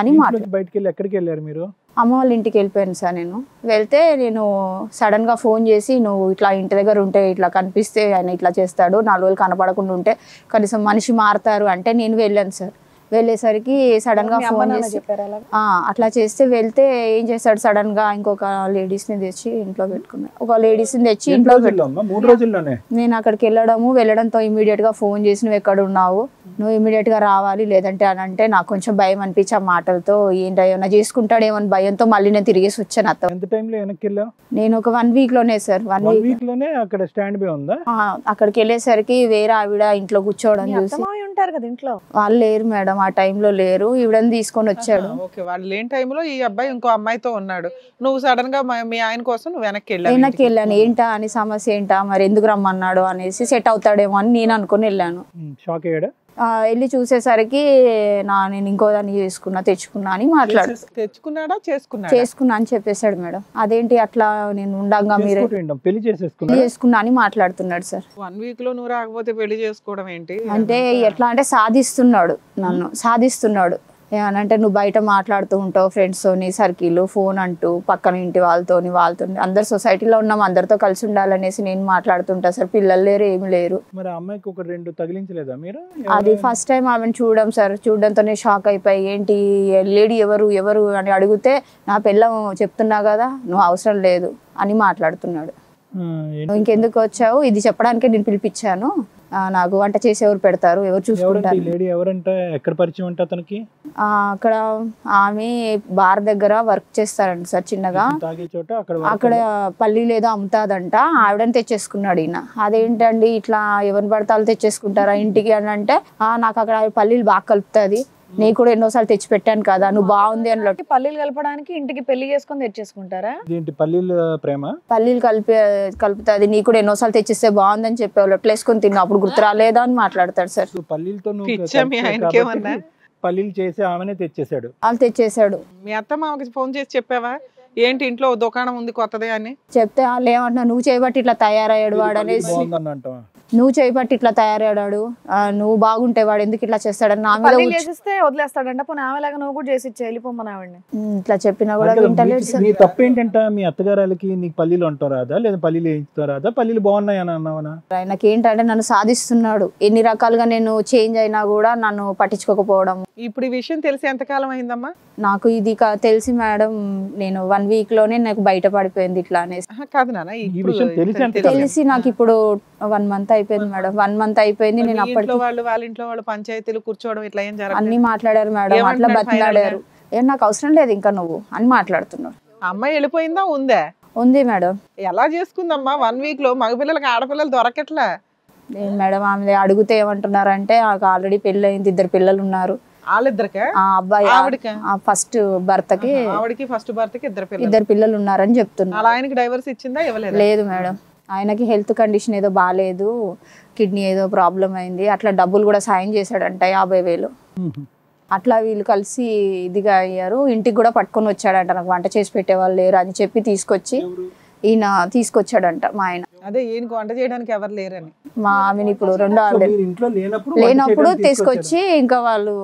అని బయటికి వెళ్ళి ఎక్కడికి వెళ్ళారు మీరు? అమ్మ వాళ్ళ ఇంటికి వెళ్ళిపోయాను సార్. వెళ్తే నేను సడన్గా ఫోన్ చేసి నువ్వు ఇట్లా ఇంటి దగ్గర ఉంటే ఇట్లా కనిపిస్తే ఆయన ఇట్లా చేస్తాడు, 4 రోజులు కనపడకుండా ఉంటే కనీసం మనిషి మారుతారు అంటే నేను వెళ్ళాను సార్. వెళ్ళేసరికి సడన్గా ఫోన్ చేసి అట్లా చేస్తే వెళ్తే ఏం చేశాడు, సడన్గా ఇంకొక లేడీస్ని తెచ్చి ఇంట్లో పెట్టుకున్నాడు. ఒక లేడీస్ని తెచ్చి ఇంట్లో నేను అక్కడికి వెళ్ళడంతో ఇమీడియట్గా ఫోన్ చేసి నువ్వు ఎక్కడ ఉన్నావు, నువ్వు ఇమీడియట్గా రావాలి లేదంటే అని అంటే నాకు కొంచెం భయం అనిపించి ఆ మాటలతో ఏంటన్నా చేసుకుంటాడేమని భయంతో మళ్ళీ నేను తిరిగేసి వచ్చాను. నేను ఒక 1 వీక్ లోనే సార్. 1 వీక్ లోనే అక్కడ స్టాండ్ బై ఉందా? అక్కడికి వెళ్ళేసరికి వేరే ఆవిడ ఇంట్లో కూర్చోవడం చూసి వాళ్ళు లేరు మేడం, ఆ టైంలో లేరు, ఈవిడని తీసుకొని వచ్చాడు. వాళ్ళు లేని టైంలో ఈ అబ్బాయి ఇంకో అమ్మాయితో ఉన్నాడు. నువ్వు సడన్ గా మీ ఆయన కోసం నువ్వు వెనక్కి వెళ్ళాను. ఏంటా అని సమస్య ఏంటా, మరి ఎందుకు రమ్మన్నాడు అనేసి సెట్ అవుతాడేమో అని నేను అనుకుని వెళ్ళాను. షాక్ అయ్యాడు. వెళ్ళి చూసేసరికి నేను ఇంకో దాన్ని తెచ్చుకున్నా అని మాట్లాడు. చేసుకున్నా అని చెప్పేశాడు మేడం. అదేంటి అట్లా నేను ఉండగా మీరు పెళ్లి చేసుకున్నా అని మాట్లాడుతున్నాడు సార్. 1 వీక్ లో నువ్వు రాకపోతే పెళ్లి చేసుకోవడం ఏంటి అంటే ఎట్లా అంటే సాధిస్తున్నాడు, నన్ను సాధిస్తున్నాడు. ఏమనంటే నువ్వు బయట మాట్లాడుతూ ఉంటావు ఫ్రెండ్స్తోని, సర్కిల్, ఫోన్ అంటూ పక్కన ఇంటి వాళ్ళతో అందరు సొసైటీలో ఉన్నాం, అందరితో కలిసి ఉండాలనేసి నేను మాట్లాడుతుంటా సార్. పిల్లలు లేరు, ఏమి లేరు. మరి అమ్మాయికి ఒక 2 తగిలించలేదా మీరు? అది ఫస్ట్ టైం ఆమెను చూడడం సార్. చూడడంతోనే షాక్ అయిపోయి ఏంటి లేడీ ఎవరు అని అడిగితే నా పిల్లం చెప్తున్నా కదా, నువ్వు అవసరం లేదు అని మాట్లాడుతున్నాడు. ఇంకెందుకు వచ్చావు, ఇది చెప్పడానికే నేను పిలిపించాను, నాకు వంట చేసి ఎవరు పెడతారు, ఎవరు చూసుకుంటారు. అక్కడ ఆమె బార్ దగ్గర వర్క్ చేస్తారంట సార్ చిన్నగా. అక్కడ పల్లీలు ఏదో అమ్ముతాదంట, ఆవిడని తెచ్చేసుకున్నాడు ఈయన. అదేంటండి ఇట్లా ఎవరిని పడతాలు తెచ్చేసుకుంటారా ఇంటికి అని అంటే, నాకు అక్కడ పల్లీలు బాగా కలుపుతుంది, నేను కూడా ఎన్నోసార్లు తెచ్చి పెట్టాను కదా, నువ్వు బాగుంది అని. పల్లీలు కలపడానికి ఇంటికి పెళ్లి చేసుకొని తెచ్చేసుకుంటారా? పల్లీలు కలుపుతుంది, నీ కూడా ఎన్నోసార్లు తెచ్చిస్తే బాగుందని చెప్పేవాళ్ళు, ఎట్లా వేసుకొని తిన్నా అప్పుడు గుర్తు రాలేదా అని మాట్లాడతాడు సార్. పల్లీలు చేసి ఆమెనే తెచ్చేసాడు. వాళ్ళు తెచ్చేసాడు. మీ అత్త మామకి ఫోన్ చేసి చెప్పావా ఏంటి ఇంట్లో దుకాణం ఉంది కొత్తదే అని? చెప్తే వాళ్ళు ఏమంటున్నా, నువ్వు చేయబట్టి ఇట్లా తయారయ్యాడు వాడు అనేసి, నువ్వు చేయబట్టి ఇట్లా తయారయ్యాడు, నువ్వు బాగుంటే వాడు ఎందుకు ఇట్లా చేస్తాడని నా మీద వదిలేస్తాడంట. పోనీ ఆమెలాగా నువ్వు కూడా చేసి వెళ్ళిపోమని ఆవిడని ఇట్లా చెప్పినా కూడా వింటలేడు సార్. నీ తప్పు ఏంటంట, మీ అత్తగారికి నీకు పల్లీలు అంటారు రాదా, లేదా పల్లీలు వేయించుతారు రాదా, పల్లీలు బాగున్నాయని అన్నావనా? ఆయనకి ఏంటంటే నన్ను సాధిస్తున్నాడు, ఎన్ని రకాలుగా నేను చేంజ్ అయినా కూడా నన్ను పట్టించుకోకపోవడం. ఇప్పుడు ఈ విషయం తెలిసి ఎంతకాలం అయిందమ్మా? నాకు ఇది తెలిసి మేడం నేను 1 వీక్ లోనే నాకు బయట పడిపోయింది ఇట్లా అనేసి. కాదు నాన్న, తెలిసి నాకు ఇప్పుడు 1 మంత్ అయిపోయింది మేడం. 1 మంత్ అయిపోయింది. నేను అప్పటికి వాళ్ళ ఇంట్లో వాళ్ళు పంచాయతీలు కూర్చోవడం ఇట్లా ఏం జరగదు, అన్ని మాట్లాడారు మేడం, అట్లా బతిలాడారు. ఏం నాకు అవసరం లేదు ఇంకా నువ్వు అని మాట్లాడుతున్నాడు. అమ్మాయి వెళ్ళిపోయిందా ఉందా? ఉంది మేడం. ఎలా చేసుకుందమ్మా 1 వీక్ లో? మగపిల్లలకి ఆడపిల్లలు దొరకట్లా మేడం. ఆమె అడిగితే ఏమంటున్నారంటే నాకు ఆల్రెడీ పెళ్లి అయింది, 2 పిల్లలు ఉన్నారు. వాళ్ళిద్దరికే? అబ్బాయి ఫస్ట్ భర్తకి, ఆవిడకి ఫస్ట్ భర్తకి 2 పిల్లలు ఉన్నారని చెప్తున్నారు. ఆయనకి డైవర్స్ ఇచ్చిందా? ఇవ్వలేదు. లేదు మేడం, ఆయనకి హెల్త్ కండిషన్ ఏదో బాగాలేదు, కిడ్నీ ఏదో ప్రాబ్లం అయింది, అట్లా డబ్బులు కూడా సాయం చేశాడంట 50,000. అట్లా వీళ్ళు కలిసి ఇదిగా అయ్యారు. ఇంటికి కూడా పట్టుకొని వచ్చాడంట, నాకు వంట చేసి పెట్టేవాళ్ళు లేరు అని చెప్పి తీసుకొచ్చి ఈయన తీసుకొచ్చాడంట మా ఆయన. అదే ఈయనకు వంట చేయడానికి ఎవరు లేరని. మా ఆమెను ఇప్పుడు 2 ఆవిడ లేనప్పుడు తీసుకొచ్చి ఇంకా వాళ్ళు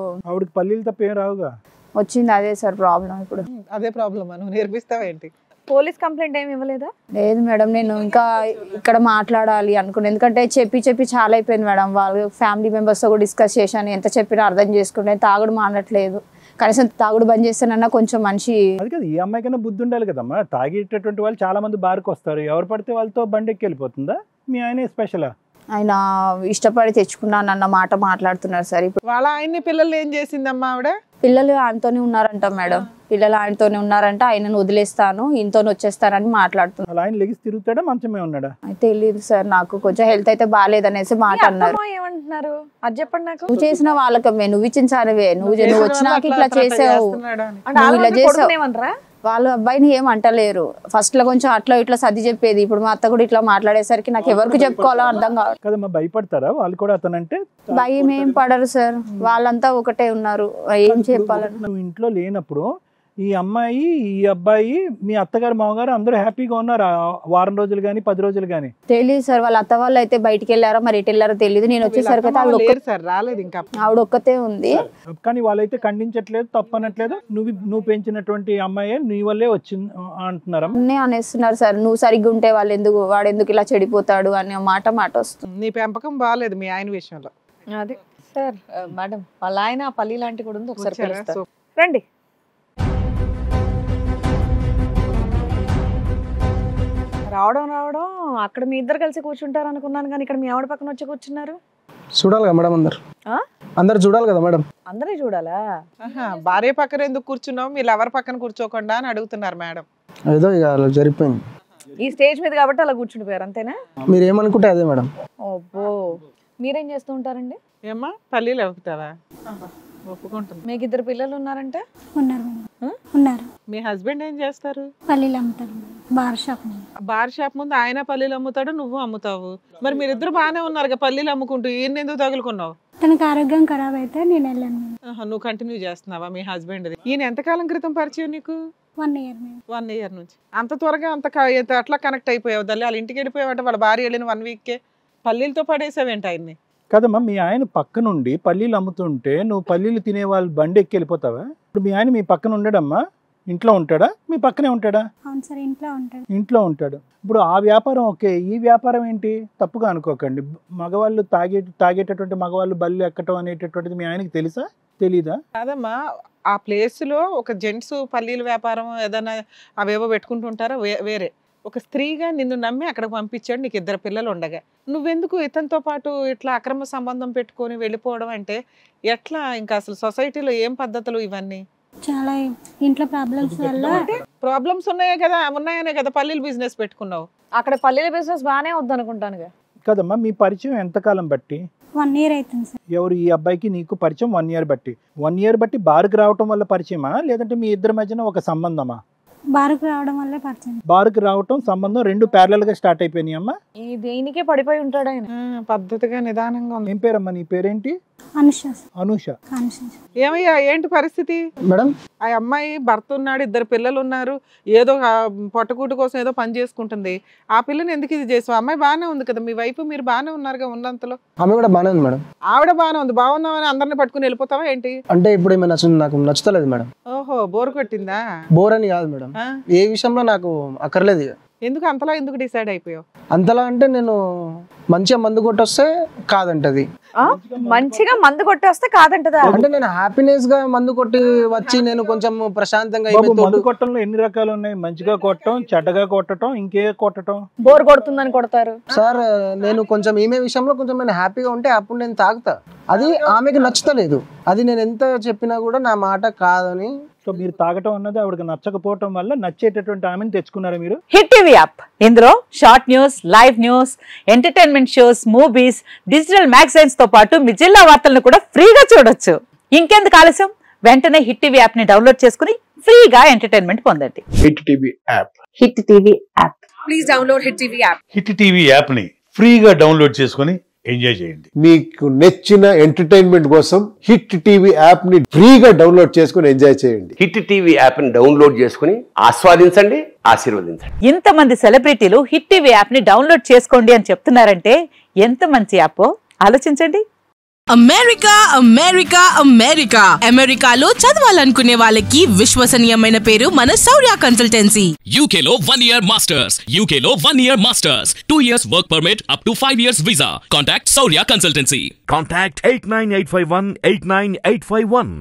పల్లీలు తప్ప ఏం రావుగా వచ్చింది. అదే సార్ ప్రాబ్లం ఇప్పుడు. అదే ప్రాబ్లం, నువ్వు నేర్పిస్తావా ఏంటి? పోలీస్ కంప్లైంట్ ఏమి ఇవ్వలేదా? లేదు మేడం, నేను ఇంకా ఇక్కడ మాట్లాడాలి అనుకున్నాను, ఎందుకంటే చెప్పి చాలా అయిపోయింది మేడం. వాళ్ళు ఫ్యామిలీ మెంబర్స్తో కూడా డిస్కస్ చేశాను, ఎంత చెప్పినా అర్థం చేసుకుంటే తాగుడు మానట్లేదు. కనీసం తాగుడు బంద్ చేస్తానన్నా కొంచెం మనిషి. అది కదా, ఈ అమ్మాయి కన్నా బుద్ధి ఉండాలి కదమ్మా. తాగేటటువంటి వాళ్ళు చాలా మంది బార్కి వస్తారు, ఎవరు పడితే వాళ్ళతో బండి ఎక్కి వెళ్ళిపోతుందా? మీ ఆయన స్పెషలా? ఆయన ఇష్టపడి తెచ్చుకున్నాను అన్న మాట మాట్లాడుతున్నారు సార్. ఇప్పుడు వాళ్ళ ఆయన్ని పిల్లలు ఏం చేసిందమ్మా ఆవిడ? పిల్లలు ఆయనతోనే ఉన్నారంట మేడం, పిల్లలు ఆయనతోనే ఉన్నారంట, ఆయనను వదిలేస్తాను ఈయనతో వచ్చేస్తానని మాట్లాడుతున్నారు. ఆయన లెగిసి తిరుగుతాడా, మంచమే ఉన్నాడా తెలియదు సార్, నాకు కొంచెం హెల్త్ అయితే బాగాలేదనేసి మాట అన్నారు. ఏమంటున్నారు అది చెప్పండి నాకు. నువ్వు చేసిన వాళ్ళకమ్మే, నువ్వు ఇచ్చించానవే, నువ్వు వచ్చినాక ఇట్లా చేసావు, ఇలా చేసావు. వాళ్ళు అబ్బాయిని ఏం అంటలేరు, ఫస్ట్ లో కొంచెం అట్లా ఇట్లా సర్ది చెప్పేది, ఇప్పుడు మా అత్త కూడా ఇట్లా మాట్లాడేసరికి నాకు ఎవరికి చెప్పుకోవాలో అర్థం కాదు. భయపడతారా వాళ్ళు కూడా? అతనంటే భయం ఏం పడరు సార్, వాళ్ళంతా ఒకటే ఉన్నారు, ఏం చెప్పాలని. నువ్వు ఇంట్లో లేనప్పుడు ఈ అమ్మాయి ఈ అబ్బాయి మీ అత్తగారు మామగారు అందరూ హ్యాపీగా ఉన్నారు వారం రోజులు కానీ 10 రోజులు కానీ? తెలియదు సార్, వాళ్ళ అత్త వాళ్ళు అయితే బయటికి వెళ్ళారో మరి ఎటు వెళ్ళారో తెలియదు. నేను వచ్చేసరికి అయితే లేరు సార్, రాలేదు ఇంకా. ఆవిడ ఒక్కతే ఉంది. కానీ వాళ్ళైతే ఖండించట్లేదు, తప్పనట్లేదు. నువ్వు పెంచినటువంటి అమ్మాయి నీ వల్లే వచ్చింది అంటున్నారా? అనేస్తున్నారు సార్, నువ్వు సరిగ్గా ఉంటే వాడు ఎందుకు ఇలా చెడిపోతాడు అనే మాట వస్తుంది. నీ పెంపకం బాగాలేదు మీ ఆయన విషయంలో. అది సార్ మేడం వాళ్ళ ఆయన పల్లి లాంటి కూడా ఉంది, ఒకసారి వచ్చారా? పిలుస్తారు. రండి. రావడం అక్కడ మీ ఇద్దరు కలిసి కూర్చుంటారు అనుకున్నాను, కానీ ఇక్కడ మీ ఆవిడ పక్కన వచ్చి కూర్చున్నారు. చూడాలి కదా మేడం, అందరు చూడాలి కదా మేడం. అందరే చూడాలా? భార్య పక్కన ఎందుకు కూర్చున్నావు, మీరు ఎవరి పక్కన కూర్చోకుండా అని అడుగుతున్నారు మేడం. ఏదో ఇక అలా జరిగిపోయింది. ఈ స్టేజ్ మీద కాబట్టి అలా కూర్చుండిపోయారు అంతేనా? మీరు ఏమనుకుంటే అదే మేడం. ఓబ్బో, మీరేం చేస్తూ ఉంటారండి? ఏమ్మా పల్లీలు అవ్వుతావా? ఒప్పుకుంటుంది. మీకు 2 పిల్లలు ఉన్నారంటే? ఉన్నారు. మీ హస్బెండ్ ఏం చేస్తారు? పల్లీలు అమ్ముతారు, బార్ షాప్ ముందు ఆయన పల్లీలు అమ్ముతాడు, నువ్వు అమ్ముతావు. మరి మీరిద్దరు బాగానే ఉన్నారు పల్లీలు అమ్ముకుంటూ, ఈయన ఎందుకు తగులుకున్నావు? తనకు ఆరోగ్యం ఖరాబ్ అయితే నేను వెళ్ళాను. నువ్వు కంటిన్యూ చేస్తున్నావా మీ హస్బెండ్? ఈయన ఎంతకాలం క్రితం పరిచయం నీకు? 1 year. 1 year నుంచి. అంత త్వరగా అట్లా కనెక్ట్ అయిపోయావు తల్లి? వాళ్ళ ఇంటికి వెళ్ళిపోయావంటే వాళ్ళ భార్య వెళ్ళిన 1 weekకే పల్లీలతో పడేసావేంటి ఆయన్ని? కదమ్మా, మీ ఆయన పక్క నుండి పల్లీలు అమ్ముతుంటే నువ్వు పల్లీలు తినే వాళ్ళు బండి ఎక్కి వెళ్ళిపోతావా? ఇప్పుడు మీ ఆయన మీ పక్కన ఉండడమ్మా, ఇంట్లో ఉంటాడా? మీ పక్కనే ఉంటాడా? అవును సార్, ఇంట్లో ఉంటాడు. ఇప్పుడు ఆ వ్యాపారం ఓకే, ఈ వ్యాపారం ఏంటి? తప్పుగా అనుకోకండి. మగవాళ్ళు తాగేటటువంటి మగవాళ్ళు బల్లి ఎక్కటం అనేటటువంటిది మీ ఆయనకి తెలుసా, తెలీదా? కాదమ్మా, ఆ ప్లేస్ లో ఒక జెంట్స్ పల్లీల వ్యాపారం ఏదైనా అవేవో పెట్టుకుంటుంటారా? వేరే ఒక స్త్రీగా నిన్ను నమ్మి అక్కడికి పంపించాడు, నీకు 2 పిల్లలు ఉండగా. నువ్వెందుకు ఇతనితో పాటు ఇట్లా అక్రమ సంబంధం పెట్టుకొని వెళ్ళిపోవడం అంటే ఎట్లా? ఇంకా అసలు సొసైటీలో ఏం పద్ధతులు ఇవన్నీ? చాలా ఇంట్లో ప్రాబ్లమ్స్ వల్ల. ప్రాబ్లమ్స్ ఉన్నాయనే కదా పల్లీల బిజినెస్ పెట్టుకున్నావు. అక్కడ పల్లీల బిజినెస్ బాగానే వద్దనుకుంటాను కదమ్మా. మీ పరిచయం ఎంతకాలం బట్టి? 1 year అవుతుంది సార్. ఎవరు? ఈ అబ్బాయికి నీకు పరిచయం 1 year బట్టి. 1 year బట్టి బార్కి రావటం వల్ల పరిచయమా, లేదంటే మీ ఇద్దరి మధ్యన ఒక సంబంధమా? బారుకు రావడం వల్ల పరిచయం. బారుకు రావటం సంబంధం 2 ప్యారలల్ గా స్టార్ట్ అయిపోయినాయి అమ్మా. దీనికే పడిపోయి ఉంటాడు ఆయన. పద్ధతిగా నిదానంగా ఉంది. ఏం పేరమ్మా నీ పేరేంటి? అనూష. ఏమయ్యా ఏంటి పరిస్థితి మేడం? ఆ అమ్మాయి భర్త ఉన్నాడు, 2 పిల్లలు ఉన్నారు, ఏదో పొట్టకూటు కోసం ఏదో పని చేసుకుంటుంది. ఆ పిల్లని ఎందుకు ఇది చేసావు? అమ్మాయి బాగానే ఉంది కదా, మీ వైపు మీరు బాగానే ఉన్నారుగా ఉన్నంతలో. ఆమె కూడా బాగానే ఉంది మేడం. ఆవిడ బాగానే ఉంది, బాగున్నామని అందరిని పట్టుకుని వెళ్ళిపోతావా ఏంటి? అంటే ఇప్పుడు ఏమైనా నాకు నచ్చుతలేదు మేడం. ఓహో, బోర్ కొట్టిందా? బోర్ అని కాదు మేడం, ఏ విషయంలో నాకు అక్కర్లేదు. ఎందుకు అంతలా ఎందుకు డిసైడ్ అయిపోయావు? అంతలా అంటే నేను మంచిగా మందు కొట్టొస్తే కాదంటది. మంచిగా మందు కొట్టేస్తే కాదంటదా? అంటే నేను హ్యాపీనెస్ గా మందు కొట్టి వచ్చి నేను కొంచెం ప్రశాంతంగా. మందు కొట్టడంలో ఎన్ని రకాలు ఉన్నాయి? మంచిగా కొట్టడం, చెడ్డగా కొట్టడం, ఇంకే కొట్టడం. బోర్ కొడుతుందని కొడతారు సార్. నేను కొంచెం ఈమె విషయంలో కొంచెం నేను హ్యాపీగా ఉంటే అప్పుడు నేను తాగుతా. అది ఆమెకి నచ్చుతలేదు. అది నేను ఎంత చెప్పినా కూడా నా మాట కాదని. సో మీరు తాగటం అన్నది ఆవిడకి నచ్చకపోవటం వల్ల నచ్చేటటువంటి ఆమెను తెచ్చుకున్నారా మీరు? హిట్ టీవీ యాప్, ఇందులో short news, live news, entertainment shows, movies, digital magazines తో పాటు మీ జిల్లా వార్తలను కూడా ఫ్రీగా చూడొచ్చు. ఇంకెందుకు ఆలస్యం? వెంటనే హిట్ టీవీ యాప్ ని డౌన్లోడ్ చేసుకుని ఫ్రీగా ఎంటర్టైన్మెంట్ పొందండి. Hit TV app. Hit TV app. Please download hit TV app. Hit TV app ని ఫ్రీగా డౌన్లోడ్ చేసుకుని ఎంజాయ్ చేయండి. మీకు నచ్చిన ఎంటర్టైన్మెంట్ కోసం హిట్ టీవీ యాప్ ని ఫ్రీగా డౌన్లోడ్ చేసుకుని ఎంజాయ్ చేయండి. హిట్ టీవీ యాప్ ని డౌన్లోడ్ చేసుకుని ఆస్వాదించండి, ఆశీర్వదించండి. ఇంతమంది సెలబ్రిటీలు హిట్ టీవీ యాప్ ని డౌన్లోడ్ చేసుకోండి అని చెప్తున్నారంటే ఎంత మంచి యాప్ ఆలోచించండి. అమెరికా అమెరికా అమెరికా అమెరికాలో చదవాలనుకునే వాళ్ళకి విశ్వసనీయమైన పేరు మన శౌర్య కన్సల్టెన్సీ. యూకేలో 1 year మాస్టర్స్. యూకేలో 1 year masters. 2 years work permit up to 5 years visa. Contact Shaurya consultancy. Contact 89851 89851.